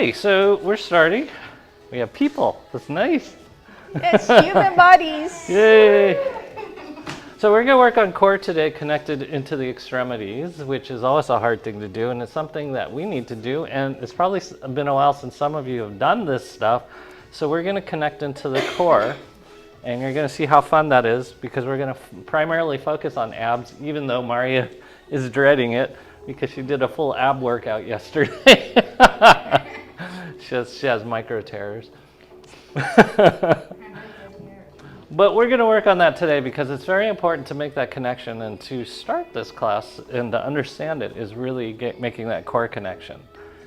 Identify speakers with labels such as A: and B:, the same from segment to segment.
A: Okay, so we're starting. We have people. That's nice.
B: Yes, human bodies.
A: Yay! So we're going to work on core today connected into the extremities, which is always a hard thing to do, and it's something that we need to do, and it's probably been a while since some of you have done this stuff. So we're going to connect into the core, and you're going to see how fun that is, because we're going to primarily focus on abs, even though Maria is dreading it, because she did a full ab workout yesterday. She has micro tears. But we're going to work on that today because it's very important to make that connection, and to start this class and to understand it is really making that core connection.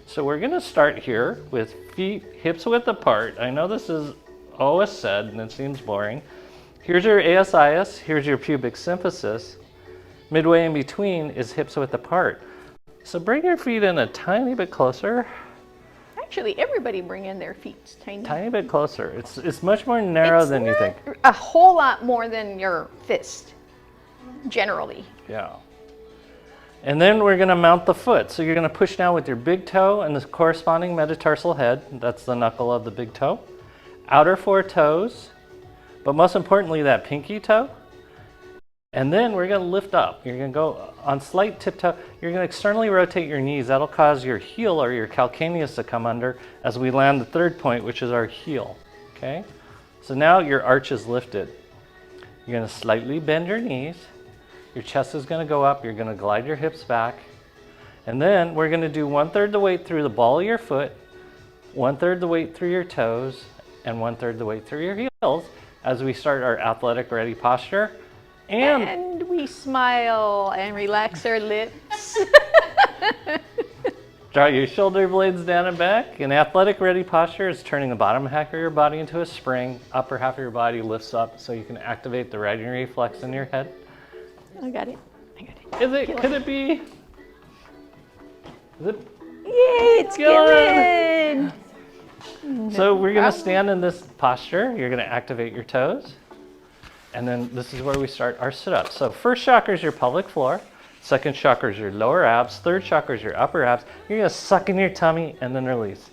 A: So we're going to start here with feet hips width apart. I know this is always said and it seems boring. Here's your ASIS, here's your pubic symphysis. Midway in between is hips width apart. So bring your feet in a tiny bit closer.
B: Actually, everybody bring in their feet
A: Tiny bit closer. It's much more narrow than you think.
B: A whole lot more than your fist, generally.
A: Yeah. And then we're going to mount the foot. So you're going to push down with your big toe and the corresponding metatarsal head. That's the knuckle of the big toe. Outer four toes, but most importantly that pinky toe. And then we're going to lift up. You're going to go on slight tiptoe. You're going to externally rotate your knees. That'll cause your heel or your calcaneus to come under as we land the third point, which is our heel. Okay? So now your arch is lifted. You're going to slightly bend your knees. Your chest is going to go up. You're going to glide your hips back. And then we're going to do 1/3 the weight through the ball of your foot, 1/3 the weight through your toes, and 1/3 the weight through your heels as we start our athletic ready posture.
B: And we smile and relax our lips.
A: Draw your shoulder blades down and back. An athletic ready posture is turning the bottom half of your body into a spring. Upper half of your body lifts up so you can activate the riding reflex in your head.
B: I got it.
A: Could it be? Is it?
B: Yay, it's good.
A: So we're going to stand in this posture. You're going to activate your toes. And then this is where we start our sit-up. So first chakra is your pelvic floor. Second chakra is your lower abs. Third chakra is your upper abs. You're going to suck in your tummy and then release.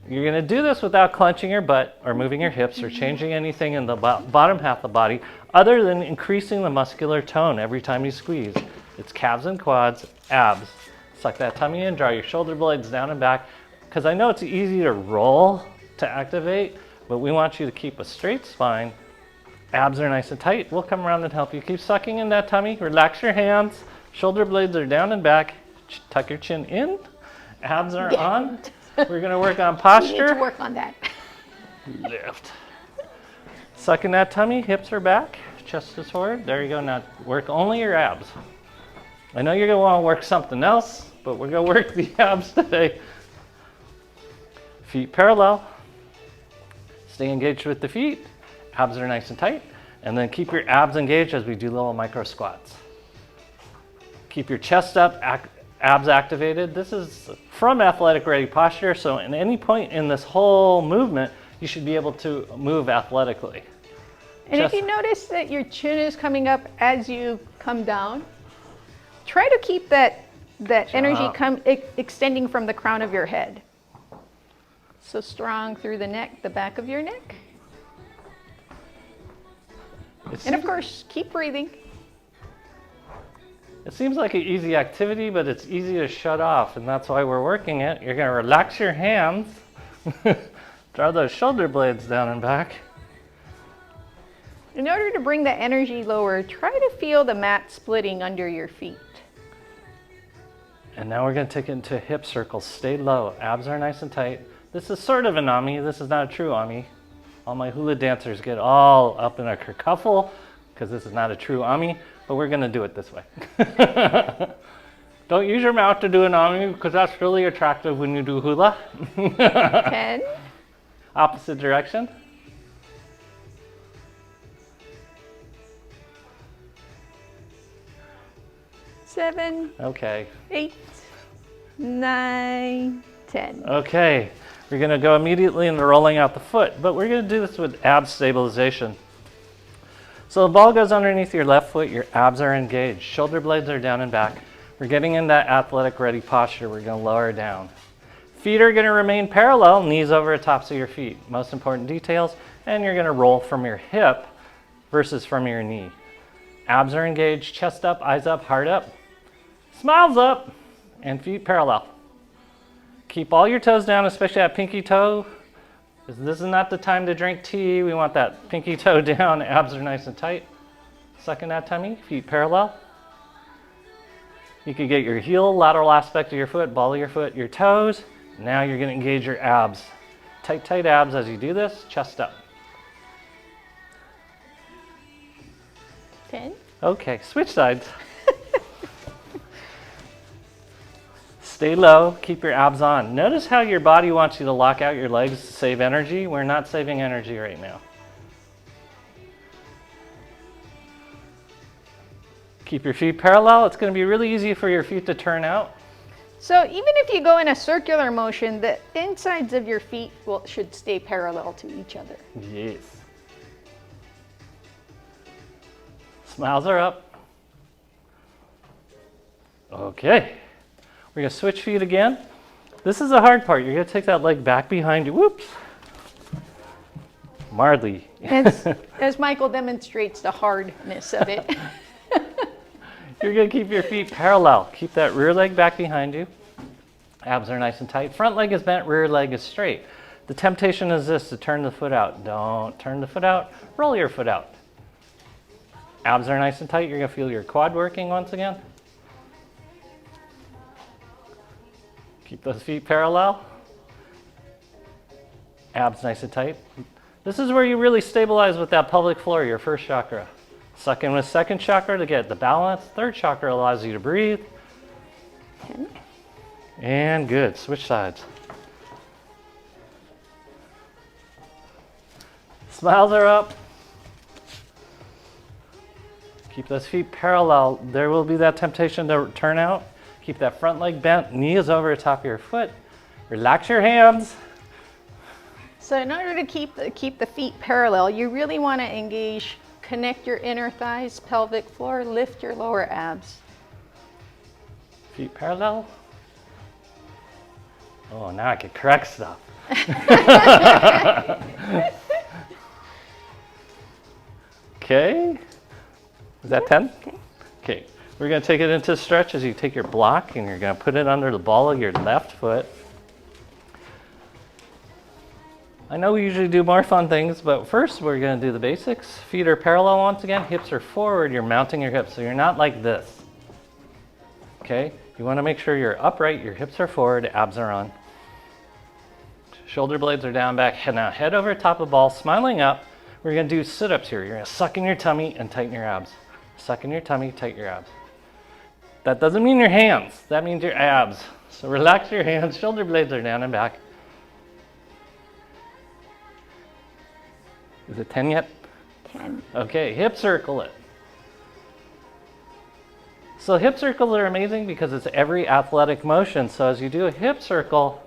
A: You're going to do this without clenching your butt or moving your hips or changing anything in the bottom half of the body other than increasing the muscular tone every time you squeeze. It's calves and quads, abs. Suck that tummy in, draw your shoulder blades down and back. Because I know it's easy to roll to activate, but we want you to keep a straight spine. Abs are nice and tight. We'll come around and help you. Keep sucking in that tummy. Relax your hands. Shoulder blades are down and back. Tuck your chin in. Abs are on. We're going to work on posture.
B: We need to work on that.
A: Lift. Suck in that tummy. Hips are back. Chest is forward. There you go. Now work only your abs. I know you're going to want to work something else, but we're going to work the abs today. Feet parallel. Stay engaged with the feet. Abs are nice and tight. And then keep your abs engaged as we do little micro squats. Keep your chest up, abs activated. This is from athletic ready posture, so at any point in this whole movement, you should be able to move athletically.
B: And if you notice that your chin is coming up as you come down, try to keep that energy extending from the crown of your head. So strong through the neck, the back of your neck. And of course, keep breathing.
A: It seems like an easy activity, but it's easy to shut off, and that's why we're working it. You're going to relax your hands, draw those shoulder blades down and back.
B: In order to bring the energy lower, try to feel the mat splitting under your feet.
A: And now we're going to take it into hip circles. Stay low. Abs are nice and tight. This is sort of an ami. This is not a true ami. All my hula dancers get all up in a kerfuffle because this is not a true ami, but we're going to do it this way. Don't use your mouth to do an ami because that's really attractive when you do hula.
B: 10.
A: Opposite direction.
B: 7.
A: Okay.
B: 8. 9. 10.
A: Okay. We're going to go immediately into rolling out the foot, but we're going to do this with ab stabilization. So the ball goes underneath your left foot, your abs are engaged, shoulder blades are down and back. We're getting in that athletic ready posture. We're going to lower down. Feet are going to remain parallel, knees over the tops of your feet. Most important details. And you're going to roll from your hip versus from your knee. Abs are engaged, chest up, eyes up, heart up. Smiles up, and feet parallel. Keep all your toes down, especially that pinky toe. This is not the time to drink tea. We want that pinky toe down, abs are nice and tight. Suck in that tummy, feet parallel. You can get your heel, lateral aspect of your foot, ball of your foot, your toes. Now you're going to engage your abs. Tight, tight abs as you do this, chest up.
B: 10.
A: Okay, switch sides. Stay low, keep your abs on. Notice how your body wants you to lock out your legs to save energy. We're not saving energy right now. Keep your feet parallel. It's going to be really easy for your feet to turn out.
B: So even if you go in a circular motion, the insides of your feet should stay parallel to each other.
A: Yes. Smiles are up. Okay. We're going to switch feet again. This is the hard part. You're going to take that leg back behind you. Whoops. Marley.
B: As Michael demonstrates the hardness of it.
A: You're going to keep your feet parallel. Keep that rear leg back behind you. Abs are nice and tight. Front leg is bent, rear leg is straight. The temptation is this, to turn the foot out. Don't turn the foot out. Roll your foot out. Abs are nice and tight. You're going to feel your quad working once again. Keep those feet parallel. Abs nice and tight. This is where you really stabilize with that pelvic floor, your first chakra. Suck in with second chakra to get the balance. Third chakra allows you to breathe.
B: 10.
A: And good. Switch sides. Smiles are up. Keep those feet parallel. There will be that temptation to turn out. Keep that front leg bent. Knee is over the top of your foot. Relax your hands.
B: So in order to keep the feet parallel, you really want to engage, connect your inner thighs, pelvic floor, lift your lower abs.
A: Feet parallel. Oh, now I can correct stuff. Okay. Is that 10?
B: Okay.
A: Okay. We're going to take it into stretch as you take your block and you're going to put it under the ball of your left foot. I know we usually do more fun things, but first we're going to do the basics. Feet are parallel once again. Hips are forward. You're mounting your hips, so you're not like this. Okay? You want to make sure you're upright. Your hips are forward. Abs are on. Shoulder blades are down, back. Now head over top of ball, smiling up. We're going to do sit-ups here. You're going to suck in your tummy and tighten your abs. Suck in your tummy, tighten your abs. That doesn't mean your hands. That means your abs. So relax your hands. Shoulder blades are down and back. Is it 10 yet?
B: 10.
A: Okay, hip circle it. So hip circles are amazing because it's every athletic motion. So as you do a hip circle,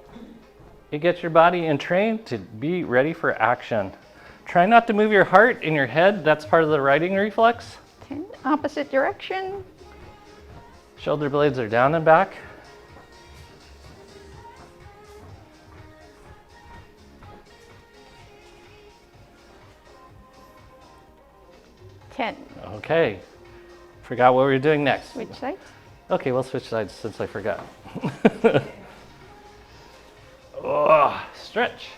A: it gets your body entrained to be ready for action. Try not to move your heart and your head. That's part of the riding reflex.
B: 10. Opposite direction.
A: Shoulder blades are down and back. Okay. Forgot what we were doing next.
B: Which side?
A: Okay, we'll switch sides since I forgot. Oh, stretch.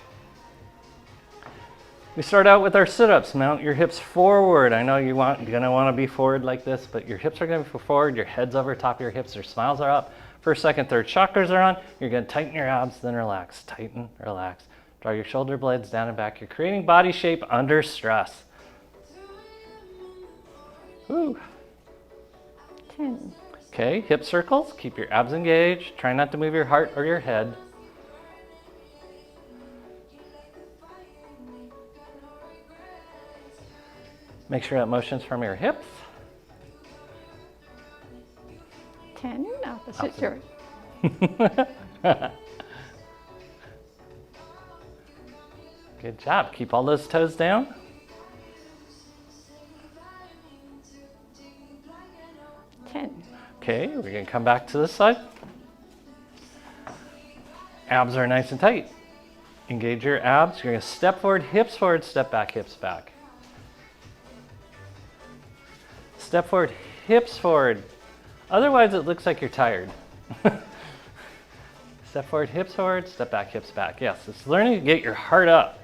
A: We start out with our sit-ups. Mount your hips forward. I know you're gonna want to be forward like this, but your hips are gonna be forward. Your head's over top of your hips. Your smiles are up. First, second, third chakras are on. You're gonna tighten your abs, then relax. Tighten, relax. Draw your shoulder blades down and back. You're creating body shape under stress. Woo.
B: 10.
A: Okay, hip circles. Keep your abs engaged. Try not to move your heart or your head. Make sure that motion's from your hips.
B: 10. Opposite direction.
A: Good job. Keep all those toes down. Okay, we're going to come back to this side. Abs are nice and tight. Engage your abs. You're going to step forward, step back, hips back. Step forward, hips forward. Otherwise, it looks like you're tired. Step forward, step back, hips back. Yes, it's learning to get your heart up.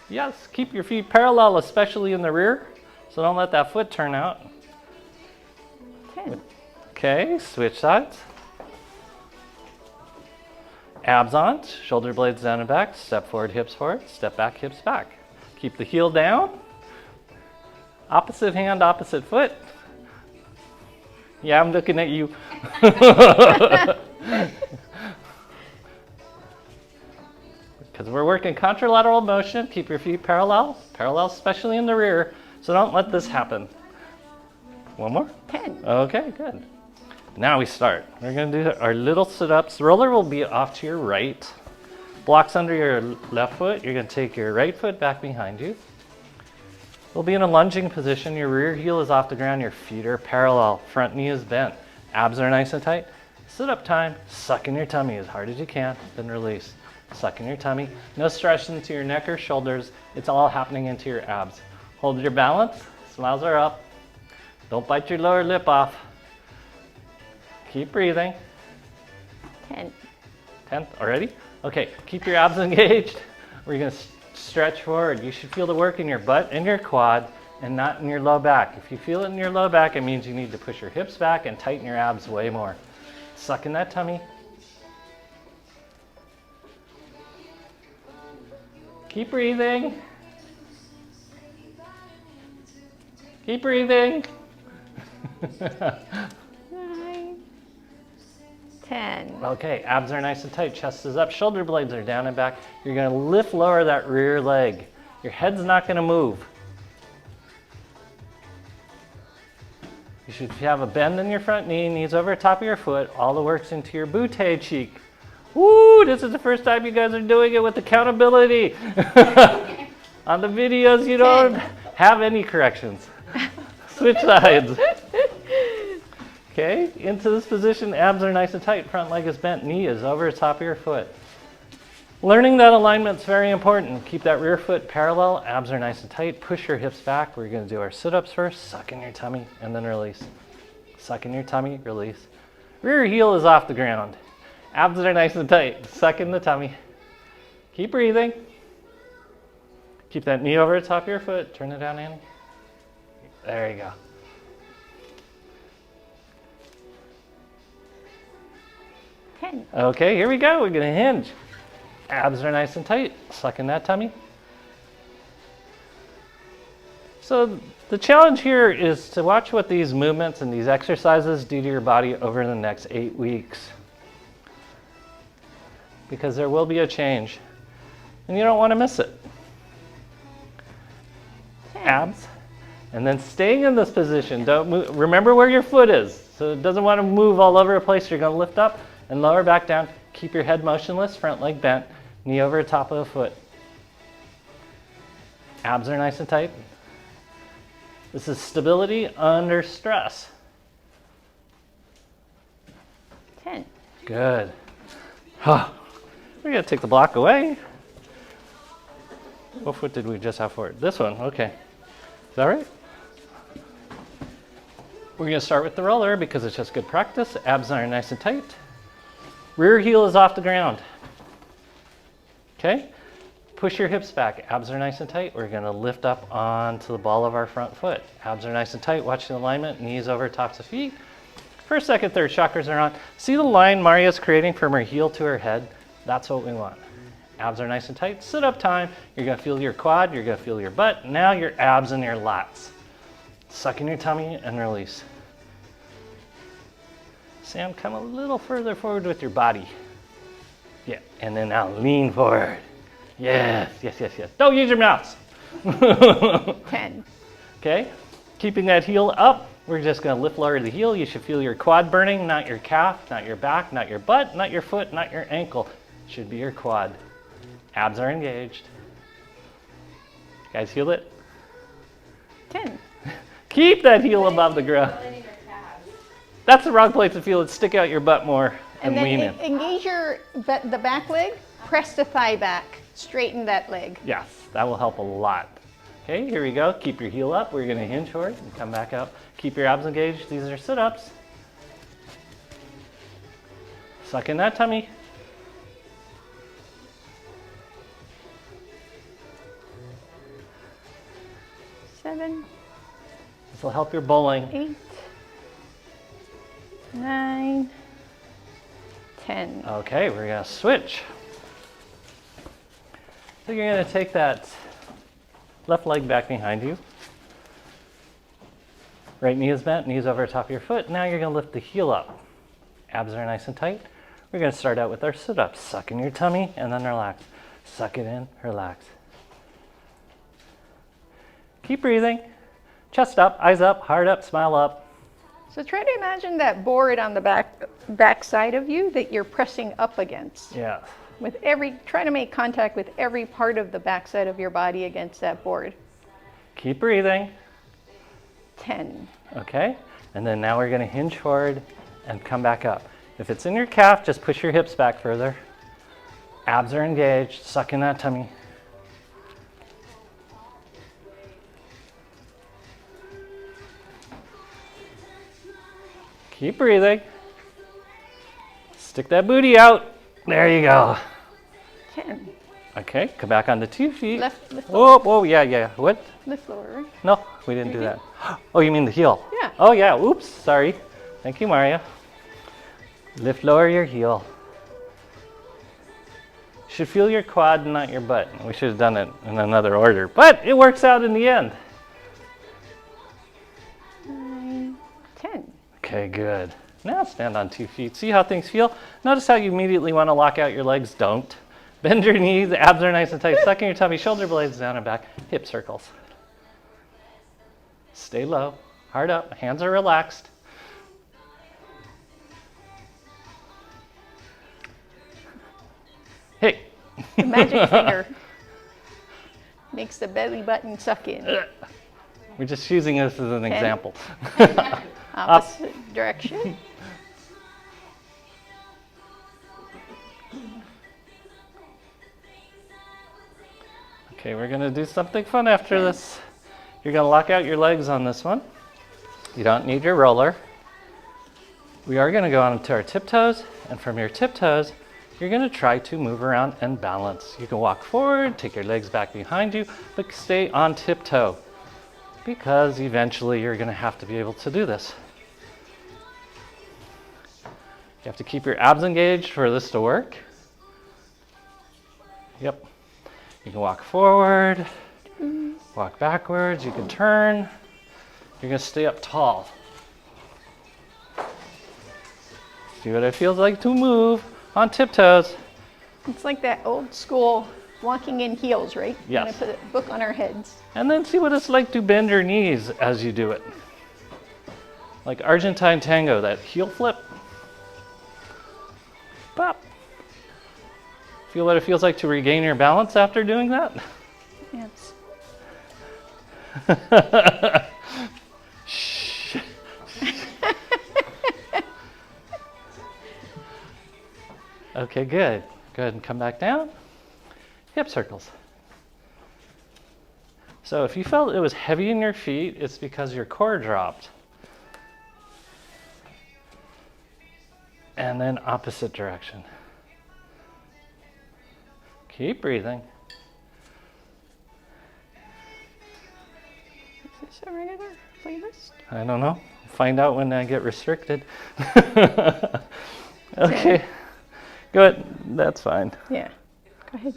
A: Yes, keep your feet parallel, especially in the rear, so don't let that foot turn out.
B: 10.
A: Okay, switch sides. Abs on, shoulder blades down and back, step forward, step back, hips back. Keep the heel down. Opposite hand, opposite foot. Yeah, I'm looking at you. Because we're working contralateral motion, keep your feet parallel, especially in the rear, so don't let this happen. One more?
B: 10.
A: Okay, good. Now we start. We're going to do our little sit-ups. Roller will be off to your right. Blocks under your left foot. You're going to take your right foot back behind you. We'll be in a lunging position. Your rear heel is off the ground. Your feet are parallel. Front knee is bent. Abs are nice and tight. Sit-up time. Suck in your tummy as hard as you can, then release. Suck in your tummy. No stretch into your neck or shoulders. It's all happening into your abs. Hold your balance. Smiles are up. Don't bite your lower lip off. Keep breathing.
B: 10.
A: 10th already? Okay, keep your abs engaged. We're going to stretch forward. You should feel the work in your butt and your quad and not in your low back. If you feel it in your low back, it means you need to push your hips back and tighten your abs way more. Suck in that tummy. Keep breathing. Keep breathing.
B: 9. 10.
A: Okay, abs are nice and tight, chest is up, shoulder blades are down and back. You're going to lift, lower that rear leg. Your head's not going to move. You should have a bend in your front knee, knees over top of your foot, all the work's into your butte cheek. Woo, this is the first time you guys are doing it with accountability. On the videos, you don't have any corrections. Switch sides. Okay, into this position, abs are nice and tight, front leg is bent, knee is over the top of your foot. Learning that alignment is very important. Keep that rear foot parallel, abs are nice and tight, push your hips back. We're gonna do our sit-ups first, suck in your tummy, and then release. Suck in your tummy, release. Rear heel is off the ground. Abs are nice and tight, suck in the tummy. Keep breathing. Keep that knee over the top of your foot, turn it down, Annie. There you go.
B: 10.
A: Okay, here we go. We're going to hinge. Abs are nice and tight. Suck in that tummy. So the challenge here is to watch what these movements and these exercises do to your body over the next 8 weeks. Because there will be a change. And you don't want to miss it.
B: 10.
A: Abs. And then staying in this position. Don't move. Remember where your foot is. So it doesn't want to move all over the place. You're going to lift up and lower back down. Keep your head motionless, front leg bent, knee over the top of the foot. Abs are nice and tight. This is stability under stress.
B: 10.
A: Good. We're going to take the block away. What foot did we just have forward? This one, okay. Is that right? We're going to start with the roller because it's just good practice. Abs are nice and tight. Rear heel is off the ground. Okay? Push your hips back. Abs are nice and tight. We're going to lift up onto the ball of our front foot. Abs are nice and tight. Watch the alignment. Knees over tops of feet. First, second, third chakras are on. See the line Maria's creating from her heel to her head? That's what we want. Abs are nice and tight. Sit up time. You're going to feel your quad. You're going to feel your butt. Now your abs and your lats. Suck in your tummy and release. Sam, come a little further forward with your body. Yeah, and then now lean forward. Yes, yes, yes, yes. Don't use your mouths.
B: 10.
A: Okay, keeping that heel up. We're just going to lift lower the heel. You should feel your quad burning, not your calf, not your back, not your butt, not your foot, not your ankle. It should be your quad. Abs are engaged. You guys feel it?
B: 10.
A: Keep that heel above the ground. That's the wrong place to feel it. Stick out your butt more. and lean in.
B: Engage the back leg, press the thigh back, straighten that leg.
A: Yes, that will help a lot. Okay, here we go. Keep your heel up. We're going to hinge forward and come back up. Keep your abs engaged. These are sit-ups. Suck in that tummy.
B: Seven.
A: This will help your bowling.
B: 8, 9, 10.
A: Okay, we're going to switch. So you're going to take that left leg back behind you. Right knee is bent, knees over top of your foot. Now you're going to lift the heel up. Abs are nice and tight. We're going to start out with our sit-ups. Suck in your tummy and then relax. Suck it in, relax. Keep breathing. Chest up, eyes up, heart up, smile up.
B: So try to imagine that board on the back side of you that you're pressing up against.
A: Yeah.
B: Try to make contact with every part of the back side of your body against that board.
A: Keep breathing.
B: 10.
A: Okay, and then now we're going to hinge forward and come back up. If it's in your calf, just push your hips back further. Abs are engaged. Suck in that tummy. Keep breathing. Stick that booty out. There you go.
B: 10.
A: Okay, come back onto 2 feet.
B: Lift
A: Whoa, whoa, yeah. What?
B: Lift lower, right?
A: No, we didn't do that. Oh, you mean the heel?
B: Yeah.
A: Oh, yeah. Oops, sorry. Thank you, Maria. Lift lower your heel. You should feel your quad, not your butt. We should have done it in another order, but it works out in the end.
B: 9, 10.
A: Okay, good. Now stand on 2 feet. See how things feel? Notice how you immediately want to lock out your legs. Don't. Bend your knees. The abs are nice and tight. Suck in your tummy. Shoulder blades down and back. Hip circles. Stay low. Heart up. Hands are relaxed. Hey.
B: The magic finger makes the belly button suck in.
A: We're just using this as an example.
B: Opposite direction.
A: Okay, we're going to do something fun after this. You're going to lock out your legs on this one. You don't need your roller. We are going to go onto our tiptoes, and from your tiptoes, you're going to try to move around and balance. You can walk forward, take your legs back behind you, but stay on tiptoe because eventually you're going to have to be able to do this. You have to keep your abs engaged for this to work. Yep. You can walk forward, walk backwards, you can turn. You're going to stay up tall. See what it feels like to move on tiptoes.
B: It's like that old school walking in heels, right?
A: Yes.
B: We're gonna put a book on our heads.
A: And then see what it's like to bend your knees as you do it. Like Argentine tango, that heel flip. Pop. Feel what it feels like to regain your balance after doing that?
B: Yes.
A: Shh. Okay, good. Go ahead and come back down. Hip circles. So if you felt it was heavy in your feet, it's because your core dropped. And then opposite direction. Keep breathing.
B: Is this a regular playlist?
A: I don't know. Find out when I get restricted. Okay. Good. That's fine.
B: Yeah. Go ahead.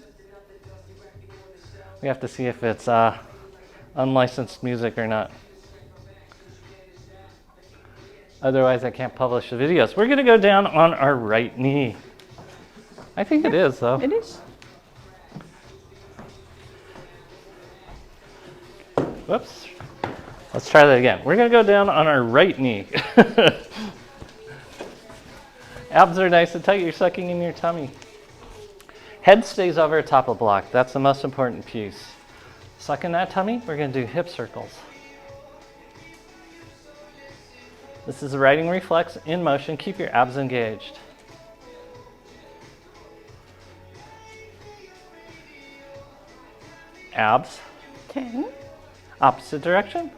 A: We have to see if it's unlicensed music or not. Otherwise, I can't publish the videos. We're going to go down on our right knee. I think it is, though.
B: It is.
A: Whoops. Let's try that again. We're going to go down on our right knee. Abs are nice and tight. You're sucking in your tummy. Head stays over top of block. That's the most important piece. Suck in that tummy. We're going to do hip circles. This is a riding reflex in motion. Keep your abs engaged. abs.
B: 10.
A: Opposite direction.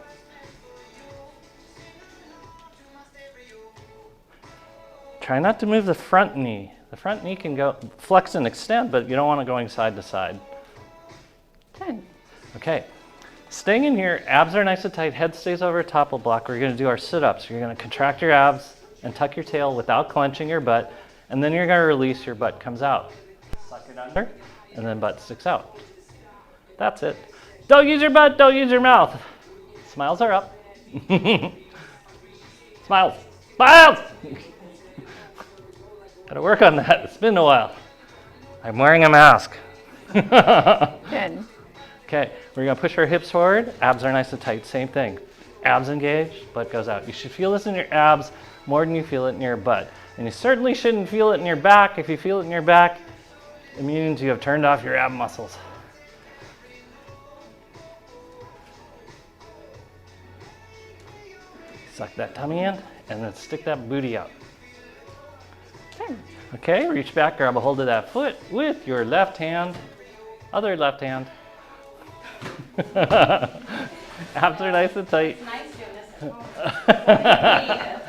A: Try not to move the front knee. The front knee can go flex and extend, but you don't want it going side to side.
B: 10.
A: Okay. Staying in here, abs are nice and tight, head stays over top of block. We're going to do our sit-ups. You're going to contract your abs and tuck your tail without clenching your butt, and then you're going to release, your butt comes out. Suck it under, and then butt sticks out. That's it. Don't use your butt, don't use your mouth. Smiles are up. Smiles. Smiles! Gotta work on that. It's been a while. I'm wearing a mask.
B: 10.
A: Okay, we're gonna push our hips forward. Abs are nice and tight. Same thing. Abs engaged, butt goes out. You should feel this in your abs more than you feel it in your butt. And you certainly shouldn't feel it in your back. If you feel it in your back, it means you have turned off your ab muscles. Suck that tummy in, and then stick that booty out.
B: 10.
A: Okay, reach back, grab a hold of that foot with your left hand, other left hand. Abs are nice and tight.
C: It's nice doing this at home.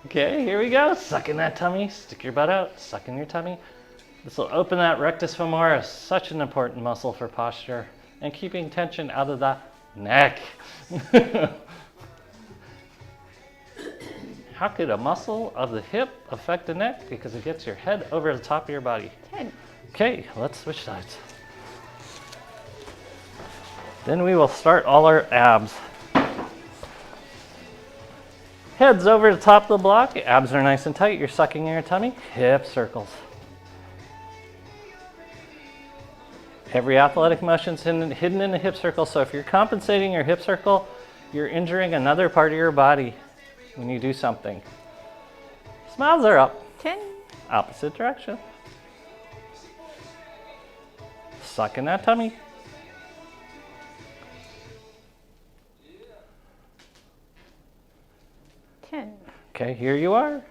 A: Okay, here we go. Suck in that tummy, stick your butt out, suck in your tummy. This will open that rectus femoris, such an important muscle for posture and keeping tension out of the neck. How could a muscle of the hip affect the neck? Because it gets your head over the top of your body.
B: 10.
A: Okay, let's switch sides. Then we will start all our abs. Heads over the top of the block, abs are nice and tight, you're sucking in your tummy, hip circles. Every athletic motion is hidden in a hip circle, so if you're compensating your hip circle, you're injuring another part of your body when you do something. Smiles are up.
B: 10.
A: Opposite direction. Suck in that tummy. Okay, here you are.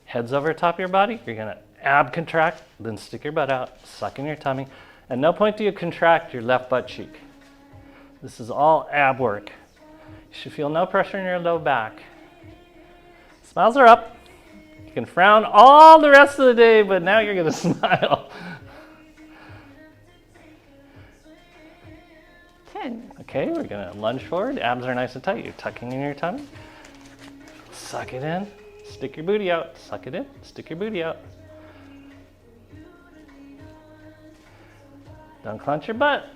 A: Heads over top of your body. You're gonna ab contract, then stick your butt out, suck in your tummy. At no point do you contract your left butt cheek. This is all ab work. You should feel no pressure in your low back. Smiles are up. You can frown all the rest of the day, but now you're gonna smile.
B: 10.
A: Okay, we're gonna lunge forward. Abs are nice and tight. You're tucking in your tummy. Suck it in. Stick your booty out. Suck it in. Stick your booty out. Don't clench your butt.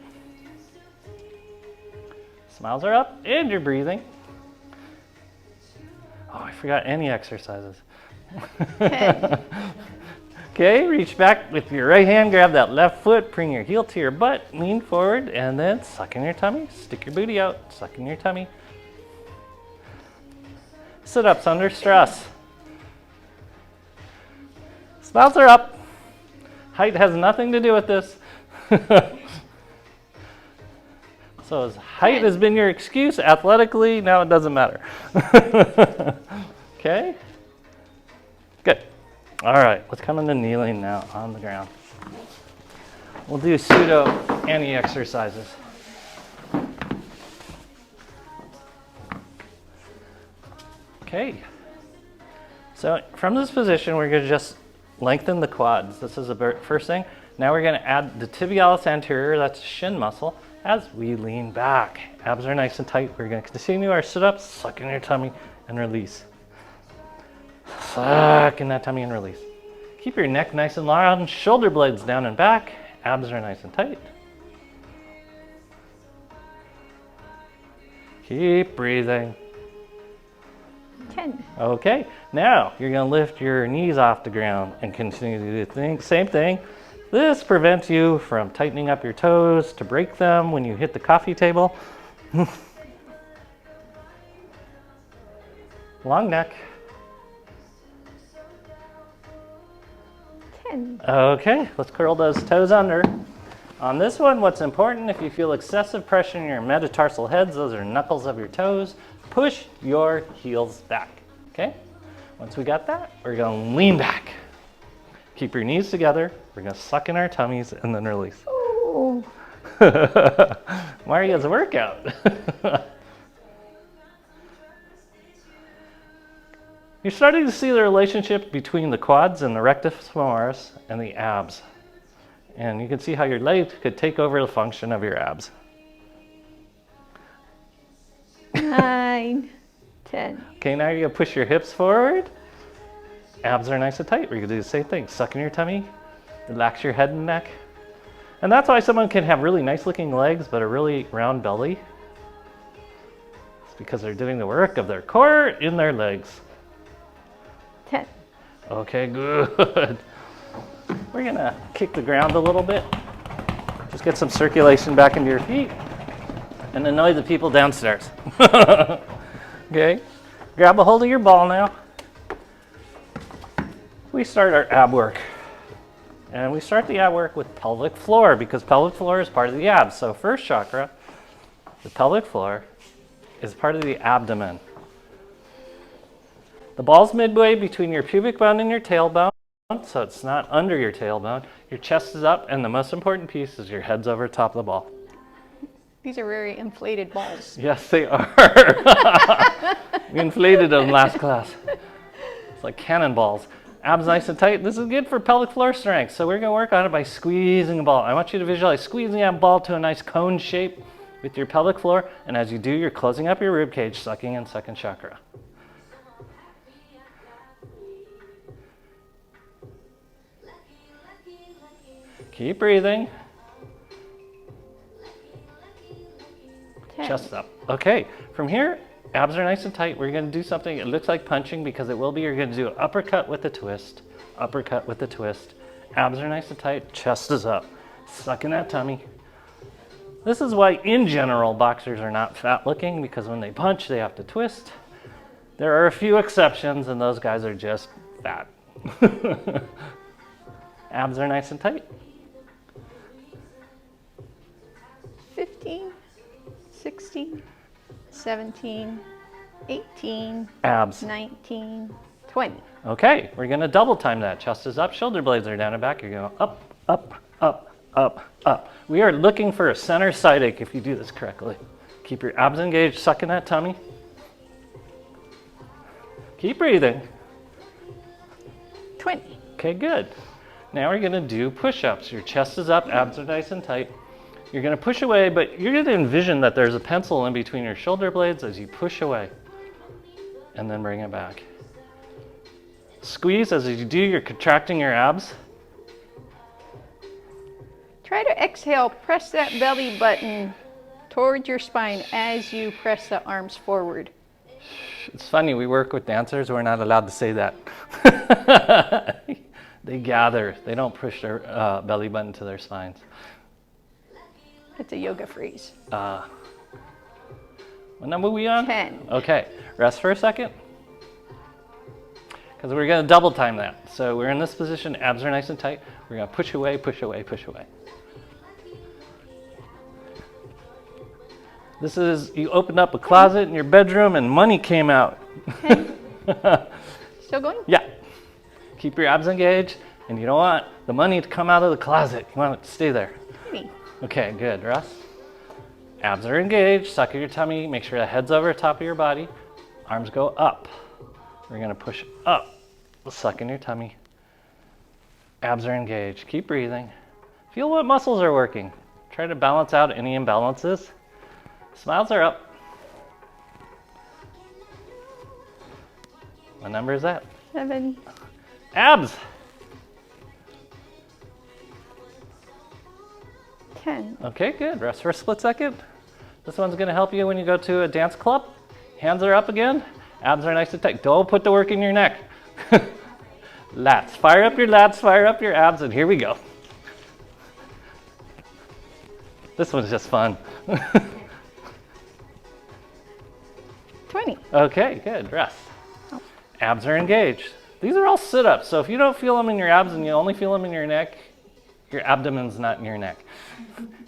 A: Smiles are up and you're breathing. Oh, I forgot any exercises.
B: 10.
A: Okay, reach back with your right hand, grab that left foot, bring your heel to your butt, lean forward, and then suck in your tummy. Stick your booty out, suck in your tummy. Sit-ups under stress. Smiles are up. Height has nothing to do with this. So as height has been your excuse athletically, now it doesn't matter. Okay? Good. All right, let's come into kneeling now on the ground. We'll do pseudo Annie exercises. Okay. So from this position, we're going to just lengthen the quads. This is the first thing. Now we're going to add the tibialis anterior, that's the shin muscle, as we lean back. Abs are nice and tight. We're going to continue our sit-ups, suck in your tummy and release. Suck in that tummy and release. Keep your neck nice and long, shoulder blades down and back. Abs are nice and tight. Keep breathing.
B: 10.
A: Okay, now you're going to lift your knees off the ground and continue to do the same thing. This prevents you from tightening up your toes to break them when you hit the coffee table. Long neck.
B: 10.
A: Okay, let's curl those toes under. On this one, what's important, if you feel excessive pressure in your metatarsal heads, those are knuckles of your toes, push your heels back, okay? Once we got that, we're gonna lean back. Keep your knees together. We're gonna suck in our tummies and then release.
B: Ooh.
A: Mario's workout. You're starting to see the relationship between the quads and the rectus femoris and the abs. And you can see how your legs could take over the function of your abs.
B: 9, 10.
A: Okay, now you're gonna push your hips forward. Abs are nice and tight. We're gonna do the same thing. Suck in your tummy, relax your head and neck. And that's why someone can have really nice looking legs, but a really round belly. It's because they're doing the work of their core in their legs.
B: 10.
A: Okay, good. We're gonna kick the ground a little bit. Just get some circulation back into your feet and annoy the people downstairs. Okay, grab a hold of your ball now. We start our ab work. And we start the ab work with pelvic floor because pelvic floor is part of the abs. So first chakra, the pelvic floor, is part of the abdomen. The ball's midway between your pubic bone and your tailbone, so it's not under your tailbone. Your chest is up, and the most important piece is your head's over top of the ball.
B: These are very inflated balls.
A: Yes, they are. We inflated them last class. It's like cannonballs. Abs nice and tight. This is good for pelvic floor strength. So we're going to work on it by squeezing the ball. I want you to visualize squeezing that ball to a nice cone shape with your pelvic floor. And as you do, you're closing up your rib cage, sucking in second chakra. Keep breathing.
B: 10.
A: Chest up. Okay, from here, abs are nice and tight. We're going to do something, it looks like punching because it will be. You're going to do an uppercut with a twist, uppercut with a twist. Abs are nice and tight, chest is up. Suck in that tummy. This is why, in general, boxers are not fat looking because when they punch, they have to twist. There are a few exceptions, and those guys are just fat. Abs are nice and tight.
B: 15, 16, 17, 18,
A: Abs.
B: 19, 20.
A: Okay, we're going to double time that. Chest is up, shoulder blades are down and back. You're going up, up, up, up, up. We are looking for a center side ache if you do this correctly. Keep your abs engaged, suck in that tummy. Keep breathing.
B: 20.
A: Okay, good. Now we're going to do push-ups. Your chest is up, abs are nice and tight. You're going to push away, but you're going to envision that there's a pencil in between your shoulder blades as you push away. And then bring it back. Squeeze as you do, you're contracting your abs.
B: Try to exhale, press that belly button towards your spine as you press the arms forward.
A: It's funny, we work with dancers, we're not allowed to say that. They gather, they don't push their belly button to their spines.
B: It's a yoga freeze.
A: What number are we on?
B: 10.
A: Okay, rest for a second. Because we're going to double time that. So we're in this position, abs are nice and tight. We're going to push away, push away, push away. This is, you opened up a closet in your bedroom and money came out.
B: 10. Still going?
A: Yeah. Keep your abs engaged, and you don't want the money to come out of the closet. You want it to stay there.
B: 20.
A: Okay, good. Rest. Abs are engaged. Suck in your tummy. Make sure the head's over the top of your body. Arms go up. We're going to push up. Suck in your tummy. Abs are engaged. Keep breathing. Feel what muscles are working. Try to balance out any imbalances. Smiles are up. What number is that?
B: 7.
A: Abs.
B: 10.
A: Okay, good. Rest for a split second. This one's going to help you when you go to a dance club. Hands are up again. Abs are nice and tight. Don't put the work in your neck. Lats. Fire up your lats, fire up your abs, and here we go. This one's just fun.
B: 20.
A: Okay, good. Rest. Abs are engaged. These are all sit-ups, so if you don't feel them in your abs and you only feel them in your neck, your abdomen's not in your neck.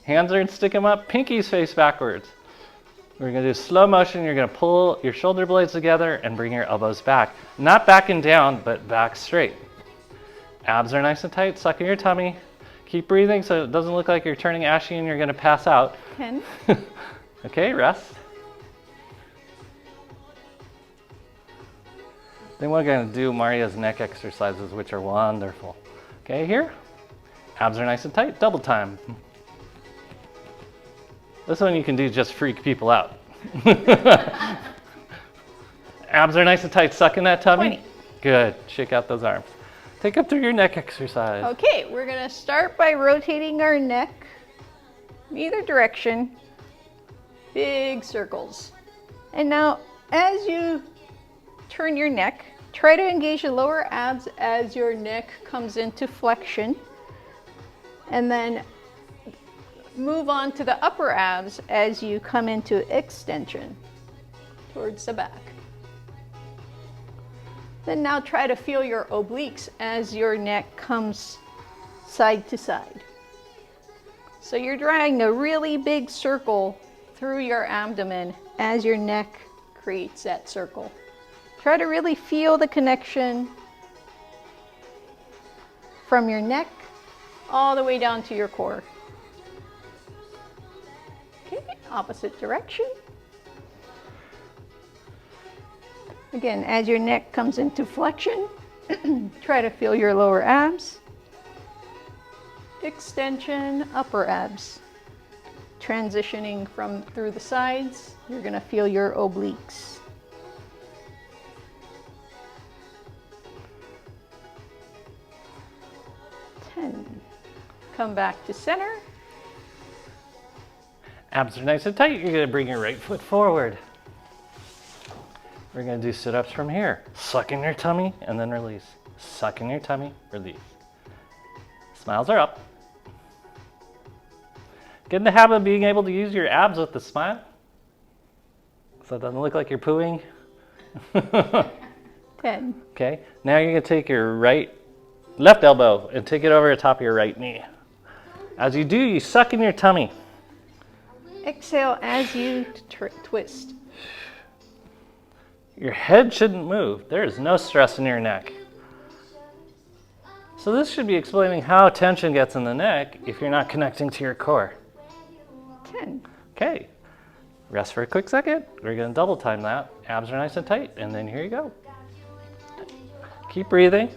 A: Hands are, stick them up, pinkies face backwards. We're going to do slow motion. You're going to pull your shoulder blades together and bring your elbows back. Not back and down, but back straight. Abs are nice and tight. Suck in your tummy. Keep breathing so it doesn't look like you're turning ashy and you're going to pass out.
B: 10.
A: Okay, rest. Then we're going to do Maria's neck exercises, which are wonderful. Okay, here. Abs are nice and tight, double time. This one you can do just freak people out. Abs are nice and tight, suck in that tummy.
B: 20.
A: Good, shake out those arms. Take up through your neck exercise.
B: Okay, we're gonna start by rotating our neck in either direction. Big circles. And now, as you turn your neck, try to engage the lower abs as your neck comes into flexion. And then move on to the upper abs as you come into extension towards the back. Then now try to feel your obliques as your neck comes side to side. So you're drawing a really big circle through your abdomen as your neck creates that circle. Try to really feel the connection from your neck all the way down to your core. Okay, opposite direction. Again, as your neck comes into flexion, try to feel your lower abs. Extension, upper abs. Transitioning from through the sides, you're gonna feel your obliques. Come back to center.
A: Abs are nice and tight. You're going to bring your right foot forward. We're going to do sit-ups from here. Suck in your tummy and then release. Suck in your tummy, release. Smiles are up. Get in the habit of being able to use your abs with the smile. So it doesn't look like you're pooing.
B: 10.
A: Okay, now you're going to take your left elbow and take it over the top of your right knee. As you do, you suck in your tummy.
B: Exhale as you twist.
A: Your head shouldn't move. There is no stress in your neck. So this should be explaining how tension gets in the neck if you're not connecting to your core.
B: 10.
A: Okay, rest for a quick second. We're going to double time that. Abs are nice and tight, and then here you go. Keep breathing.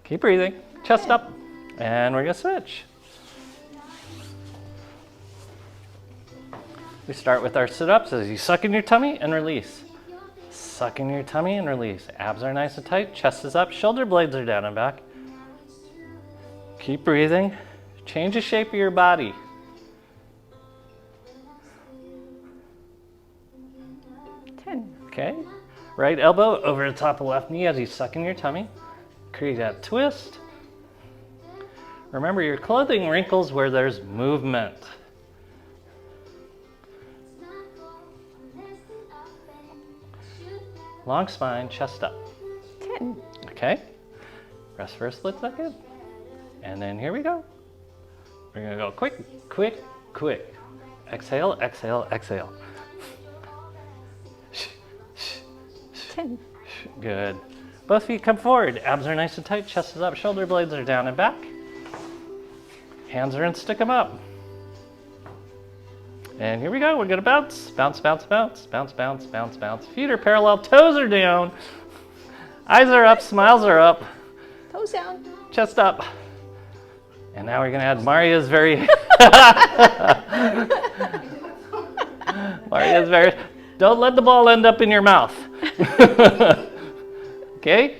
A: Keep breathing, chest up, and we're gonna switch. We start with our sit-ups as you suck in your tummy and release. Suck in your tummy and release. Abs are nice and tight, chest is up, shoulder blades are down and back. Keep breathing. Change the shape of your body. Okay, right elbow over the top of left knee as you suck in your tummy. Create that twist. Remember, your clothing wrinkles where there's movement. Long spine, chest up.
B: 10.
A: Okay, rest for a split second. And then here we go. We're gonna go quick, quick, quick. Exhale, exhale, exhale.
B: 10.
A: Good. Both feet come forward. Abs are nice and tight, chest is up, shoulder blades are down and back. Hands are in, stick them up. And here we go. We're gonna bounce, bounce, bounce, bounce, bounce, bounce, bounce, bounce. Feet are parallel, toes are down. Eyes are up, smiles are up.
B: Toes down.
A: Chest up. And now we're gonna add Maria's very, don't let the ball end up in your mouth. Okay,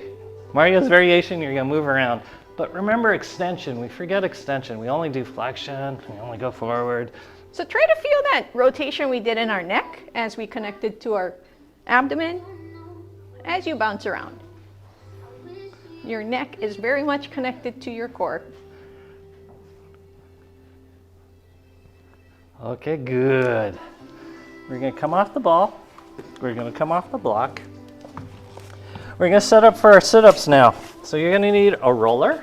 A: Maria's variation, you're gonna move around. But remember extension, we forget extension. We only do flexion, we only go forward.
B: So try to feel that rotation we did in our neck as we connected to our abdomen as you bounce around. Your neck is very much connected to your core.
A: Okay, good. We're gonna come off the ball. We're gonna come off the block. We're gonna set up for our sit-ups now. So you're gonna need a roller,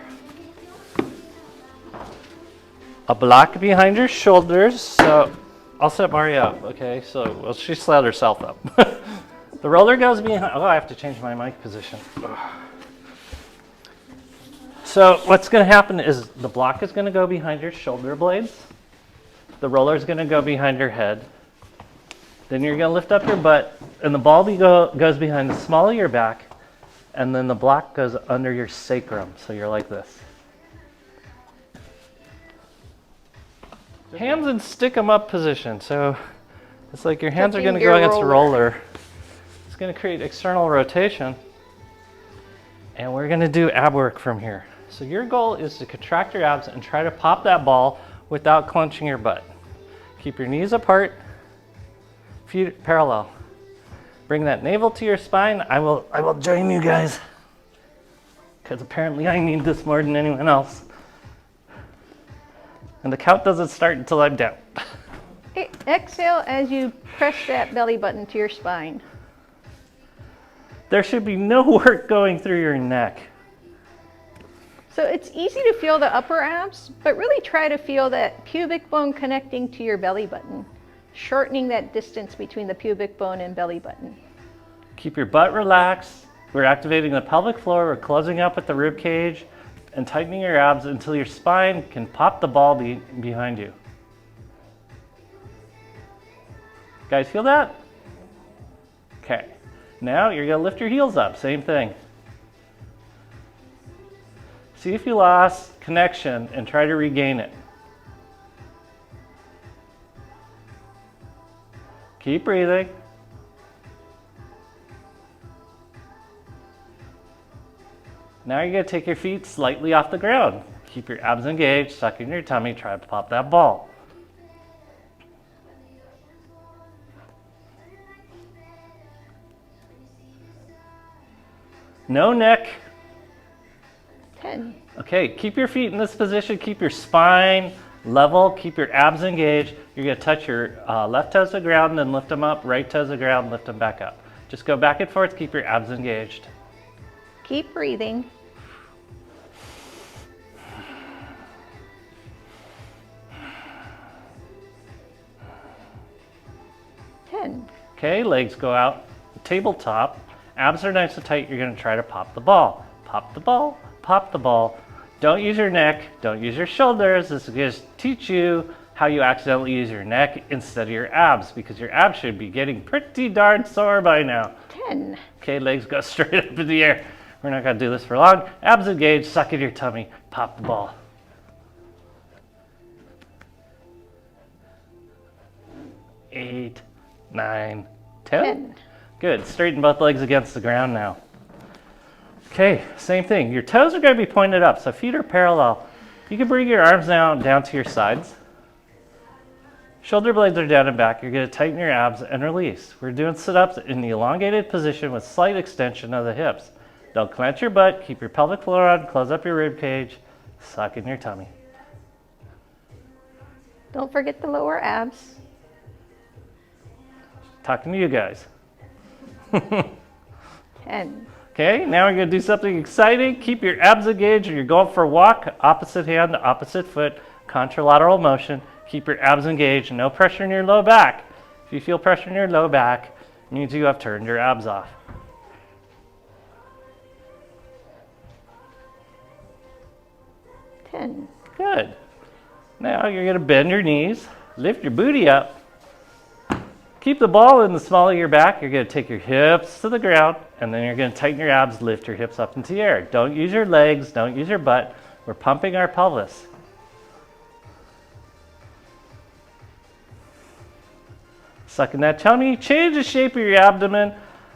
A: a block behind your shoulders. So I'll set Maria up, okay? So, well, she slid herself up. The roller goes behind. Oh, I have to change my mic position. So what's going to happen is the block is going to go behind your shoulder blades. The roller is going to go behind your head. Then you're going to lift up your butt, and the ball goes behind the small of your back, and then the block goes under your sacrum. So you're like this. Hands in stick 'em up position. So it's like your hands are going to go against the roller. It's going to create external rotation. And we're going to do ab work from here. So your goal is to contract your abs and try to pop that ball without clenching your butt. Keep your knees apart, feet parallel. Bring that navel to your spine. I will join you guys, because apparently I need this more than anyone else. And the count doesn't start until I'm down.
B: Exhale as you press that belly button to your spine.
A: There should be no work going through your neck.
B: So it's easy to feel the upper abs, but really try to feel that pubic bone connecting to your belly button, shortening that distance between the pubic bone and belly button.
A: Keep your butt relaxed. We're activating the pelvic floor. We're closing up at the rib cage and tightening your abs until your spine can pop the ball behind you. Guys, feel that? Okay. Now you're going to lift your heels up. Same thing. See if you lost connection and try to regain it. Keep breathing. Now you're going to take your feet slightly off the ground. Keep your abs engaged, suck in your tummy, try to pop that ball. No neck.
B: 10.
A: Okay, keep your feet in this position, keep your spine level, keep your abs engaged. You're going to touch your left toes to the ground, then lift them up, right toes to the ground, lift them back up. Just go back and forth, keep your abs engaged.
B: Keep breathing.
A: Okay, legs go out, tabletop. Abs are nice and tight. You're going to try to pop the ball. Pop the ball, pop the ball. Don't use your neck, don't use your shoulders. This is going to teach you how you accidentally use your neck instead of your abs, because your abs should be getting pretty darn sore by now.
B: 10.
A: Okay, legs go straight up in the air. We're not going to do this for long. Abs engaged, suck in your tummy, pop the ball. 8, 9, 10. Good. Straighten both legs against the ground now. Okay, same thing. Your toes are going to be pointed up, so feet are parallel. You can bring your arms down to your sides. Shoulder blades are down and back. You're going to tighten your abs and release. We're doing sit-ups in the elongated position with slight extension of the hips. Don't clench your butt. Keep your pelvic floor on. Close up your rib cage. Suck in your tummy.
B: Don't forget the lower abs.
A: Talking to you guys.
B: 10.
A: Okay, now we're going to do something exciting. Keep your abs engaged, and you're going for a walk. Opposite hand to opposite foot, contralateral motion. Keep your abs engaged. No pressure in your low back. If you feel pressure in your low back, it means you have turned your abs off. Good. Now you're going to bend your knees, lift your booty up. Keep the ball in the small of your back. You're going to take your hips to the ground, and then you're going to tighten your abs, lift your hips up into the air. Don't use your legs, don't use your butt. We're pumping our pelvis. Suck in that tummy. Change the shape of your abdomen,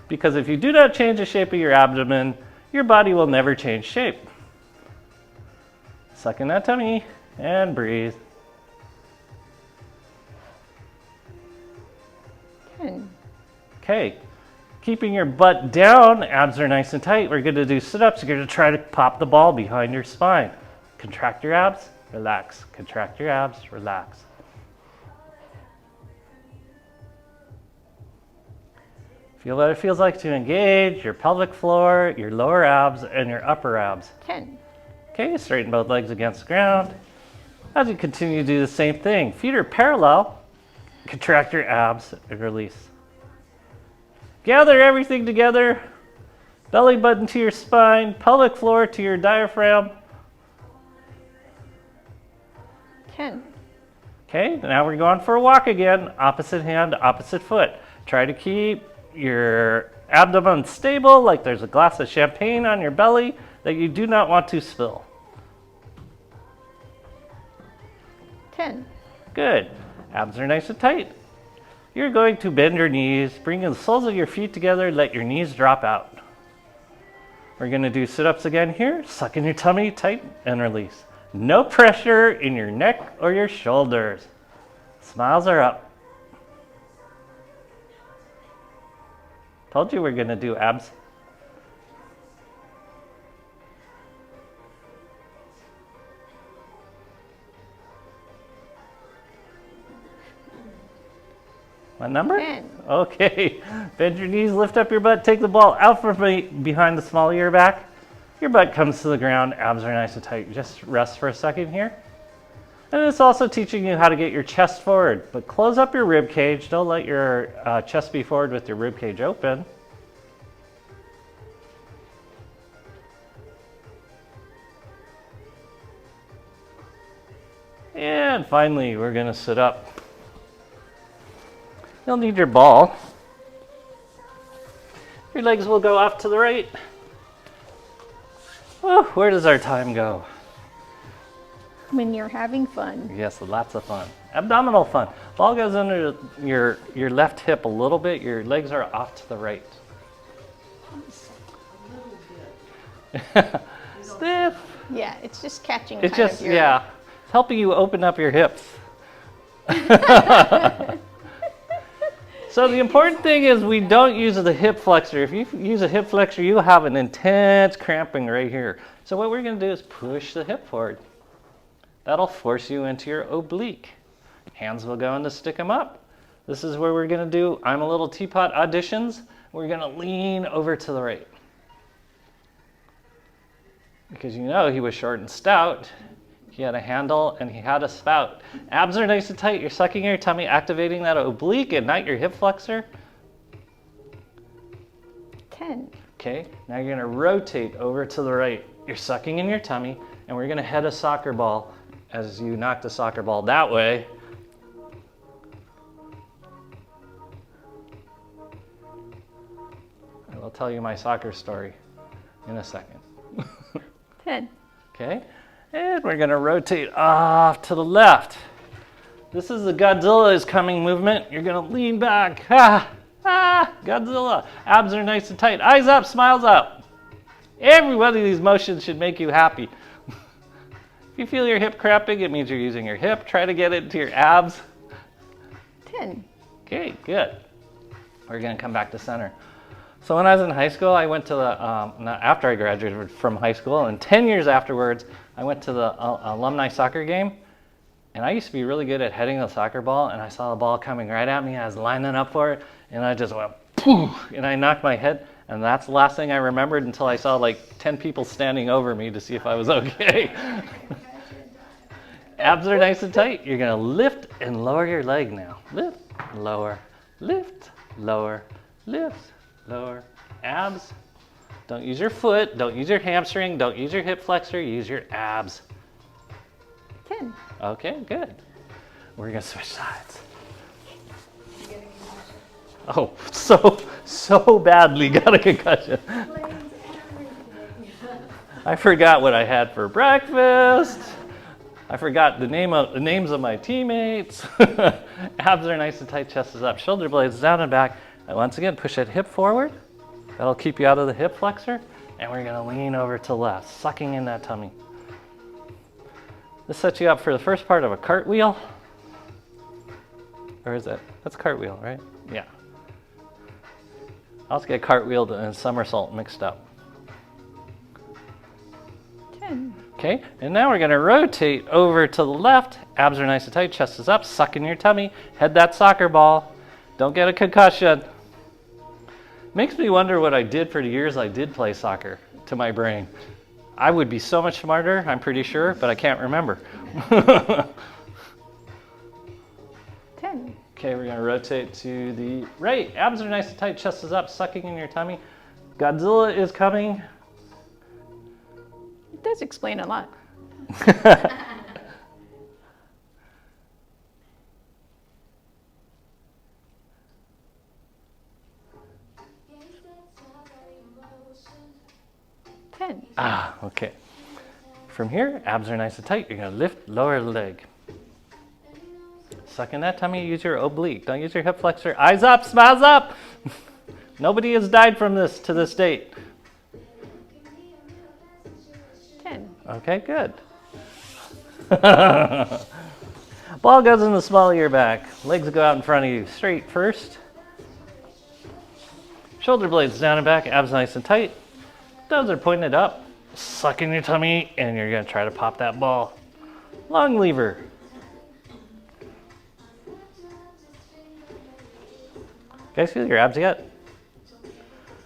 A: because if you do not change the shape of your abdomen, your body will never change shape. Suck in that tummy and breathe.
B: 10.
A: Okay, keeping your butt down, abs are nice and tight. We're going to do sit-ups. You're going to try to pop the ball behind your spine. Contract your abs, relax. Contract your abs, relax. Feel what it feels like to engage your pelvic floor, your lower abs, and your upper abs.
B: 10.
A: Okay, straighten both legs against the ground. As you continue to do the same thing, feet are parallel. Contract your abs and release. Gather everything together. Belly button to your spine, pelvic floor to your diaphragm.
B: 10.
A: Okay, now we're going for a walk again. Opposite hand, opposite foot. Try to keep your abdomen stable, like there's a glass of champagne on your belly that you do not want to spill.
B: 10.
A: Good. Abs are nice and tight. You're going to bend your knees, bring the soles of your feet together, let your knees drop out. We're going to do sit-ups again here. Suck in your tummy tight and release. No pressure in your neck or your shoulders. Smiles are up. Told you we're going to do abs. What number?
B: 10.
A: Okay. Bend your knees, lift up your butt, take the ball out from behind the small of your back. Your butt comes to the ground, abs are nice and tight. Just rest for a second here. And it's also teaching you how to get your chest forward, but close up your rib cage. Don't let your chest be forward with your rib cage open. And finally, we're going to sit up. You'll need your ball. Your legs will go off to the right. Oh, where does our time go?
B: When you're having fun.
A: Yes, lots of fun. Abdominal fun. Ball goes under your left hip a little bit. Your legs are off to the right. Stiff.
B: Yeah, it's just catching
A: It's
B: kind
A: just,
B: of your...
A: yeah. It's helping you open up your hips. So the important thing is we don't use the hip flexor. If you use a hip flexor, you'll have an intense cramping right here. So what we're going to do is push the hip forward. That'll force you into your oblique. Hands will go in to stick them up. This is where we're going to do I'm a Little Teapot auditions. We're going to lean over to the right. Because you know he was short and stout. He had a handle and he had a spout. Abs are nice and tight. You're sucking your tummy, activating that oblique and not your hip flexor.
B: 10.
A: Okay, now you're gonna rotate over to the right. You're sucking in your tummy and we're gonna head a soccer ball as you knock the soccer ball that way. I will tell you my soccer story in a second.
B: 10.
A: Okay, and we're gonna rotate off to the left. This is the Godzilla is coming movement. You're gonna lean back. Godzilla. Abs are nice and tight. Eyes up, smiles up. Every one of these motions should make you happy. If you feel your hip cramping, it means you're using your hip. Try to get it into your abs.
B: 10.
A: Okay, good. We're gonna come back to center. So when I was in high school, I went to the, after I graduated from high school, and 10 years afterwards, I went to the alumni soccer game. And I used to be really good at heading the soccer ball, and I saw the ball coming right at me. I was lining up for it, and I just went, poof, and I knocked my head. And that's the last thing I remembered until I saw like 10 people standing over me to see if I was okay. Abs are nice and tight. You're gonna lift and lower your leg now. Lift, lower, lift, lower, lift, lower. Abs. Don't use your foot, don't use your hamstring, don't use your hip flexor, use your abs.
B: 10.
A: Okay, good. We're gonna switch sides. Oh, so badly got a concussion. I forgot what I had for breakfast. I forgot the names of my teammates. Abs are nice and tight, chest is up, shoulder blades down and back. And once again, push that hip forward. That'll keep you out of the hip flexor. And we're gonna lean over to left, sucking in that tummy. This sets you up for the first part of a cartwheel. Or is it? That's cartwheel, right? Yeah. I also get cartwheel and somersault mixed up.
B: 10.
A: Okay, and now we're gonna rotate over to the left. Abs are nice and tight, chest is up, suck in your tummy, head that soccer ball. Don't get a concussion. Makes me wonder what I did for the years I did play soccer to my brain. I would be so much smarter, I'm pretty sure, but I can't remember.
B: 10.
A: Okay, we're gonna rotate to the right. Abs are nice and tight, chest is up, sucking in your tummy. Godzilla is coming.
B: It does explain a lot. Ten.
A: Ah, okay. From here, abs are nice and tight. You're gonna lift lower leg. Suck in that tummy, use your oblique. Don't use your hip flexor. Eyes up, smiles up. Nobody has died from this to this date.
B: 10.
A: Okay, good. Ball goes in the small of your back. Legs go out in front of you. Straight first. Shoulder blades down and back. Abs nice and tight. Toes are pointed up. Suck in your tummy, and you're going to try to pop that ball. Long lever. Guys feel your abs yet?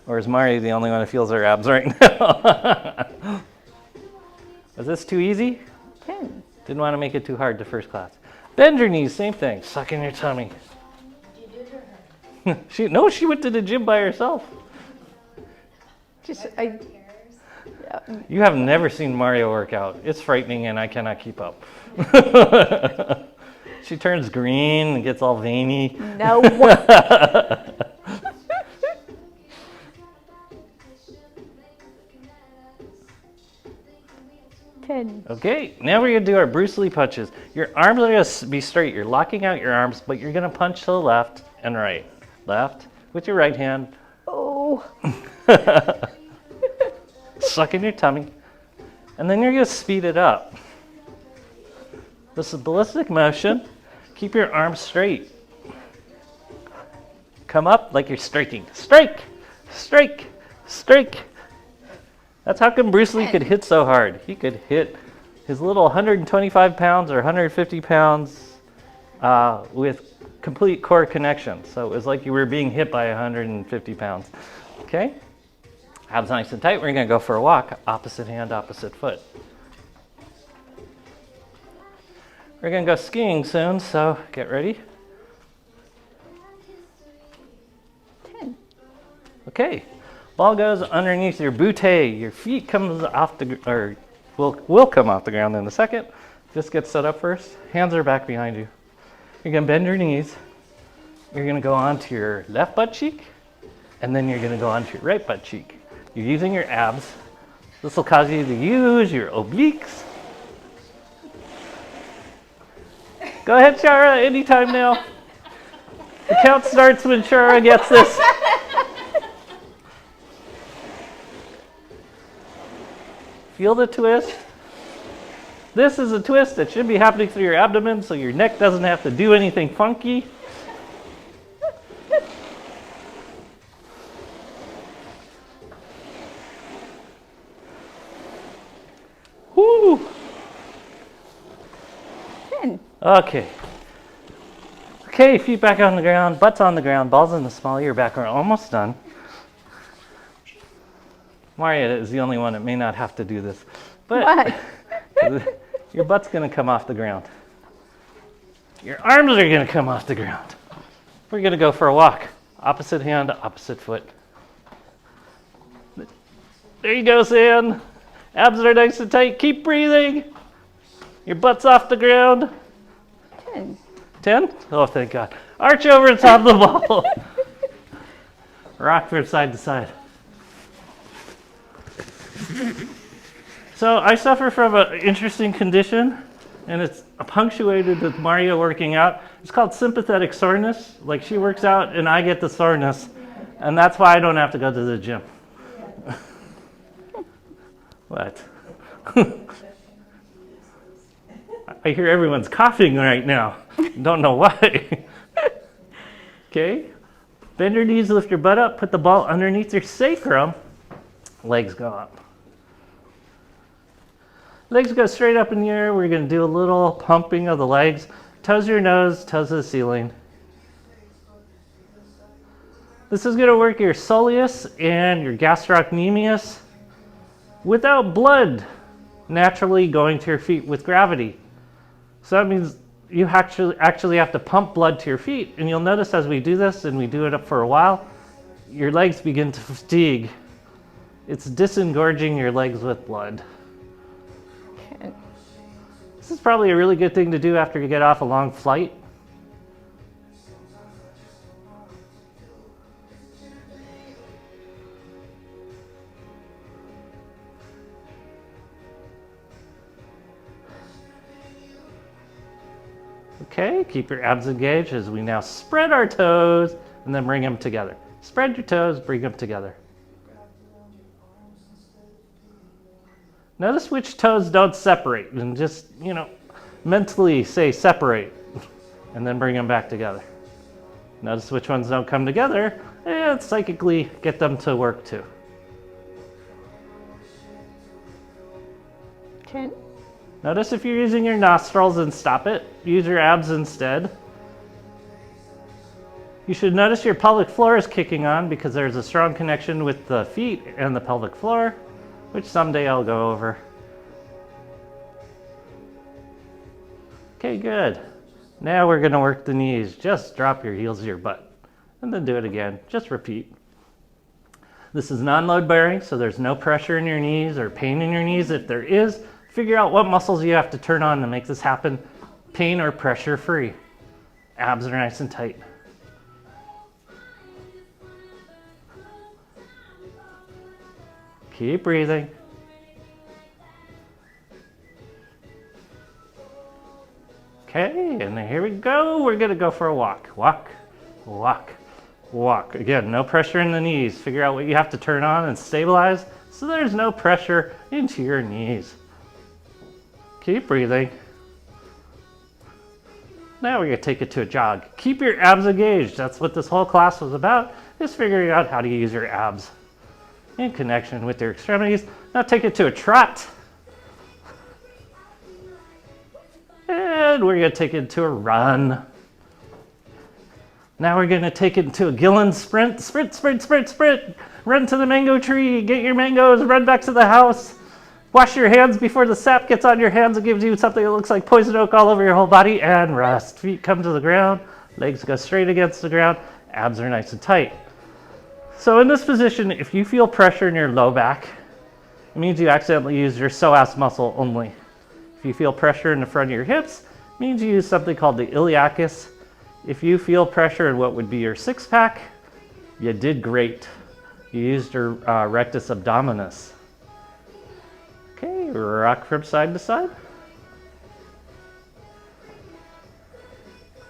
A: Or is Mari the only one who feels her abs right now? Is this too easy?
B: 10.
A: Didn't want to make it too hard to first class. Bend your knees, same thing. Suck in your tummy. She went to the gym by herself. You have never seen Mario work out. It's frightening and I cannot keep up. She turns green and gets all veiny.
B: No. 10.
A: Okay, now we're gonna do our Bruce Lee punches. Your arms are gonna be straight. You're locking out your arms, but you're gonna punch to the left and right. Left with your right hand.
B: Oh.
A: Suck in your tummy. And then you're gonna speed it up. This is ballistic motion. Keep your arms straight. Come up like you're striking. Strike! Strike! Strike! That's how come Bruce Lee could hit so hard. He could hit his little 125 pounds or 150 pounds with complete core connection. So it was like you were being hit by 150 pounds. Okay? Abs nice and tight. We're gonna go for a walk. Opposite hand, opposite foot. We're gonna go skiing soon, so get ready.
B: 10.
A: Okay. Ball goes underneath your bootay. Your feet comes off the, or will come off the ground in a second. Just get set up first. Hands are back behind you. You're gonna bend your knees. You're gonna go onto your left butt cheek, and then you're gonna go onto your right butt cheek. You're using your abs. This will cause you to use your obliques. Go ahead, Shara, anytime now. The count starts when Shara gets this. Feel the twist. This is a twist that should be happening through your abdomen so your neck doesn't have to do anything funky. Woo!
B: 10.
A: Okay. Okay, feet back on the ground, butts on the ground, balls in the small of your back. We're almost done. Maria is the only one that may not have to do this. But your butt's going to come off the ground. Your arms are going to come off the ground. We're going to go for a walk. Opposite hand, opposite foot. There you go, Sam. Abs are nice and tight. Keep breathing. Your butt's off the ground.
B: 10.
A: 10? Oh, thank God. Arch over and top the ball. Rock from side to side. So I suffer from an interesting condition, and it's punctuated with Mario working out. It's called sympathetic soreness. Like she works out and I get the soreness, and that's why I don't have to go to the gym. What? I hear everyone's coughing right now. Don't know why. Okay. Bend your knees, lift your butt up, put the ball underneath your sacrum. Legs go up. Legs go straight up in the air. We're going to do a little pumping of the legs. Toes to your nose, toes to the ceiling. This is going to work your soleus and your gastrocnemius without blood naturally going to your feet with gravity. So that means you actually have to pump blood to your feet. And you'll notice as we do this and we do it up for a while, your legs begin to fatigue. It's disengorging your legs with blood.
B: Okay.
A: This is probably a really good thing to do after you get off a long flight. Okay, keep your abs engaged as we now spread our toes and then bring them together. Spread your toes, bring them together. Notice which toes don't separate and just, mentally say separate and then bring them back together. Notice which ones don't come together and psychically get them to work too.
B: 10.
A: Notice if you're using your nostrils and stop it, use your abs instead. You should notice your pelvic floor is kicking on because there's a strong connection with the feet and the pelvic floor, which someday I'll go over. Okay, good. Now we're gonna work the knees. Just drop your heels to your butt and then do it again. Just repeat. This is non-load bearing, so there's no pressure in your knees or pain in your knees. If there is, figure out what muscles you have to turn on to make this happen pain or pressure free. Abs are nice and tight. Keep breathing. Okay, and here we go. We're gonna go for a walk. Walk, walk, walk. Again, no pressure in the knees. Figure out what you have to turn on and stabilize so there's no pressure into your knees. Keep breathing. Now we're gonna take it to a jog. Keep your abs engaged. That's what this whole class was about, is figuring out how to use your abs in connection with your extremities. Now take it to a trot. And we're gonna take it to a run. Now we're gonna take it to a Gillen sprint. Sprint, sprint, sprint, sprint. Run to the mango tree, get your mangoes, run back to the house. Wash your hands before the sap gets on your hands and gives you something that looks like poison oak all over your whole body, and rest. Feet come to the ground, legs go straight against the ground, abs are nice and tight. So in this position, if you feel pressure in your low back, it means you accidentally use your psoas muscle only. If you feel pressure in the front of your hips, it means you use something called the iliacus. If you feel pressure in what would be your six pack, you did great. You used your rectus abdominis. Okay, rock from side to side.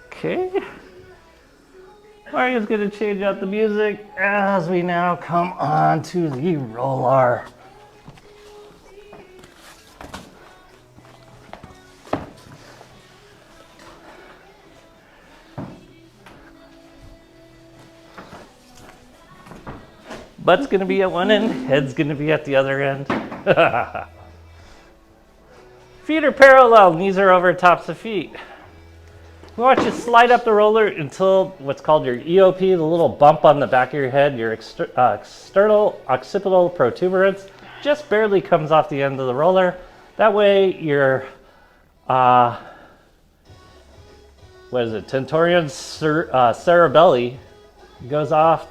A: Okay. Mario's going to change out the music as we now come on to the roller. Butt's going to be at one end, head's going to be at the other end. Feet are parallel, knees are over tops of feet. We want you to slide up the roller until what's called your EOP, the little bump on the back of your head, your external occipital protuberance, just barely comes off the end of the roller. That way your, tentorium cerebelli goes off,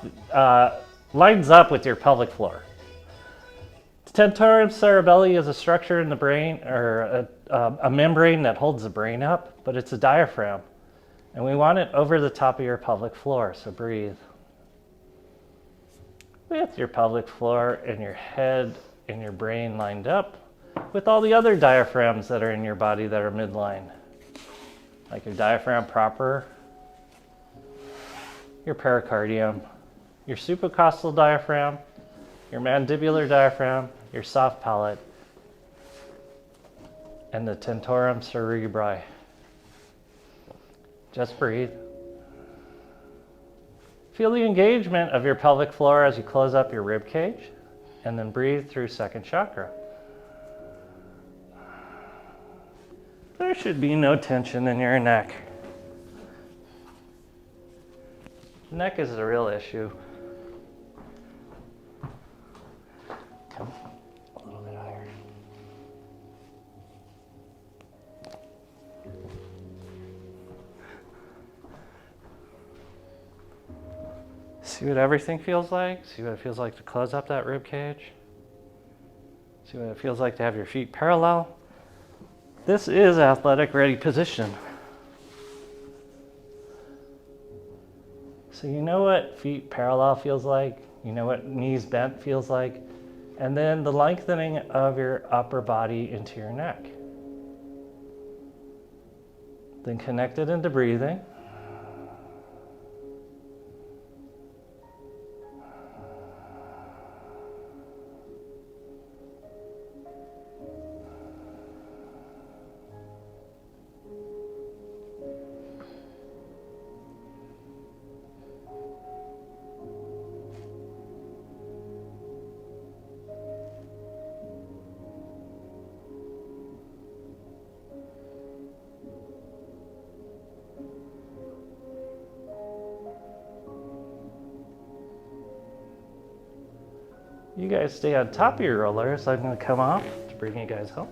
A: lines up with your pelvic floor. Tentorium cerebelli is a structure in the brain, or a membrane that holds the brain up, but it's a diaphragm. And we want it over the top of your pelvic floor, so breathe. With your pelvic floor and your head and your brain lined up with all the other diaphragms that are in your body that are midline. Like your diaphragm proper, your pericardium, your supracostal diaphragm, your mandibular diaphragm, your soft palate, and the tentorium cerebri. Just breathe. Feel the engagement of your pelvic floor as you close up your rib cage, and then breathe through second chakra. There should be no tension in your neck. Neck is the real issue. Come a little bit higher. See what everything feels like? See what it feels like to close up that rib cage? See what it feels like to have your feet parallel? This is athletic ready position. So you know what feet parallel feels like? You know what knees bent feels like? And then the lengthening of your upper body into your neck. Then connect it into breathing. You guys stay on top of your rollers. I'm going to come off to bring you guys home.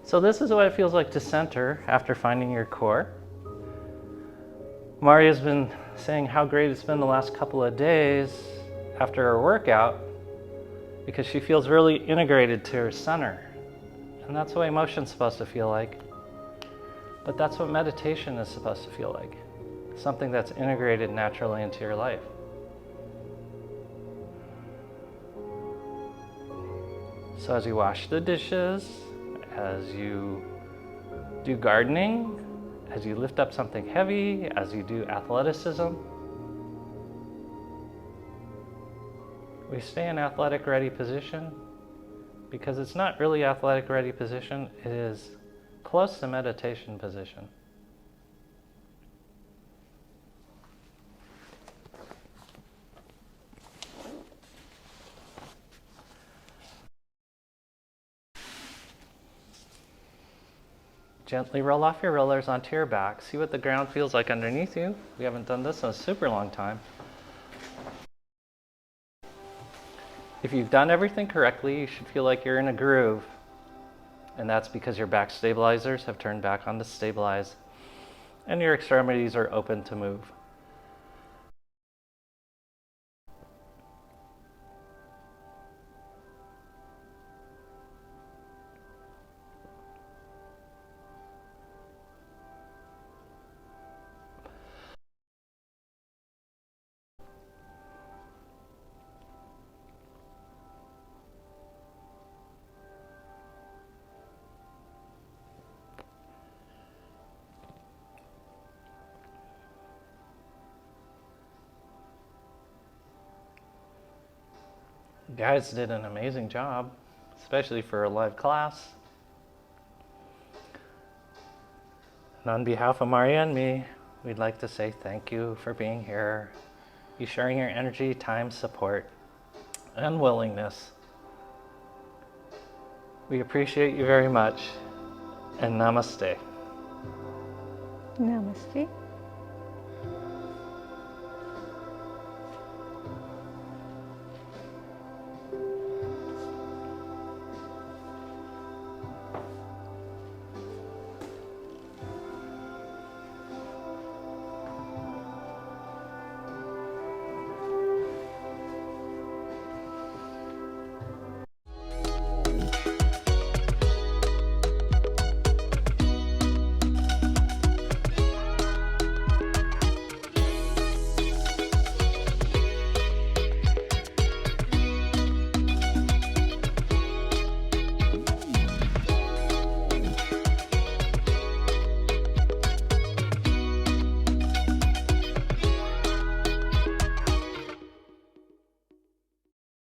A: So this is what it feels like to center after finding your core. Maria's been saying how great it's been the last couple of days after her workout because she feels really integrated to her center. And that's what emotion's supposed to feel like. But that's what meditation is supposed to feel like. Something that's integrated naturally into your life. So as you wash the dishes, as you do gardening, as you lift up something heavy, as you do athleticism, we stay in athletic ready position because it's not really athletic ready position, it is close to meditation position. Gently roll off your rollers onto your back. See what the ground feels like underneath you. We haven't done this in a super long time. If you've done everything correctly, you should feel like you're in a groove. And that's because your back stabilizers have turned back on to stabilize and your extremities are open to move. You guys did an amazing job, especially for a live class. And on behalf of Maria and me, we'd like to say thank you for being here, you sharing your energy, time, support, and willingness. We appreciate you very much, and namaste.
B: Namaste.